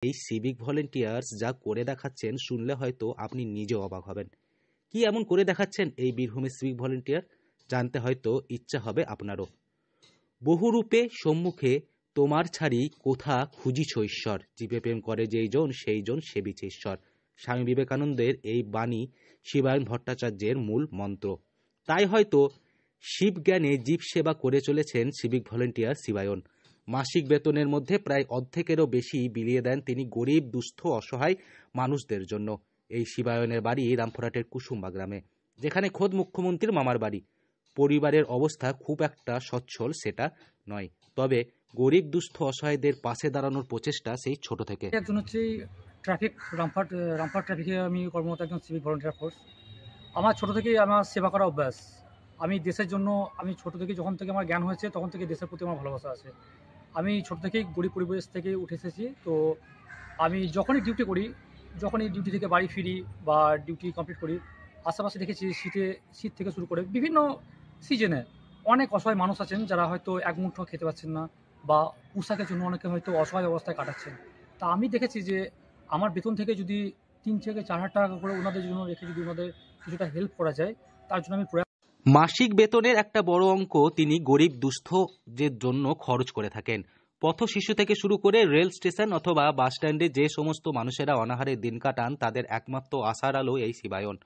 এই civic volunteers যা করে দেখাচ্ছেন শুনলে হয়তো আপনি নিজেও অবাক হবেন। কি এমন করে দেখাচ্ছেন এই বীরভূমের সিভিক ভলেন্টিয়ার, জানতে হয়তো ইচ্ছা হবে আপনারও। বহুরূপে সম্মুখে তোমার ছাড়ি কোথা খুঁজিছ ঈশ্বর, জীবে প্রেম করে যেই জন সেই জন সেবিছে ঈশ্বর। স্বামী বিবেকানন্দের এই বাণী শিবায়ন ভট্টাচার্যের মূল মন্ত্র। তাই হয়তো শিব জ্ঞানে জীব সেবা করে চলেছেন সিভিক ভলেন্টিয়ার শিবায়ন। মাসিক বেতনের মধ্যে প্রায় অর্ধেকেরও বেশি বিলিয়ে দেন তিনি গরিব দুস্থ অসহায় মানুষদের জন্য। এই শিবায়নের বাড়ি রামপুরহাটের কুসুম্বা গ্রামে, যেখানে খোদ মুখ্যমন্ত্রীর মামার বাড়ি। পরিবারের অবস্থা খুব একটা সচ্ছল সেটা নয়, তবে গরিব দুস্থ অসহায়দের পাশে দাঁড়ানোর প্রচেষ্টা সেই ছোট থেকে। একজন হচ্ছে ট্রাফিক, রামপুরহাট ট্রাফিকে আমি কর্মরত একজন সিভিক ভলেন্টিয়ার ফোর্স। আমার ছোট থেকেই আমার সেবা করা অভ্যাস। আমি দেশের জন্য, আমি ছোট থেকে যখন থেকে আমার জ্ঞান হয়েছে তখন থেকে দেশের প্রতি আমার ভালোবাসা আছে। আমি ছোট থেকেই গরিব পরিবেশ থেকে উঠে এসেছি। তো আমি যখনই ডিউটি করি, যখনই ডিউটি থেকে বাড়ি ফিরি বা ডিউটি কমপ্লিট করি, আশেপাশে দেখেছি শীত থেকে শুরু করে বিভিন্ন সিজনে অনেক অসহায় মানুষ আছেন যারা হয়তো এক মুঠো খেতে পাচ্ছেন না বা পোশাকের জন্য অনেকে হয়তো অসহায় অবস্থায় কাটাচ্ছেন। তা আমি দেখেছি যে আমার বেতন থেকে যদি ৩ থেকে ৪,০০০ টাকা করে ওনাদের জন্য রেখে যদি ওনাদের কিছুটা হেল্প করা যায়, তার জন্য আমি মাসিক বেতনের একটা বড় অঙ্ক তিনি গরিব দুস্থদের জন্য খরচ করে থাকেন। পথ শিশু থেকে শুরু করে রেল স্টেশন অথবা বাস স্ট্যান্ডে যে সমস্ত মানুষেরা অনাহারে দিন কাটান, তাদের একমাত্র আশার আলো এই শিবায়ন।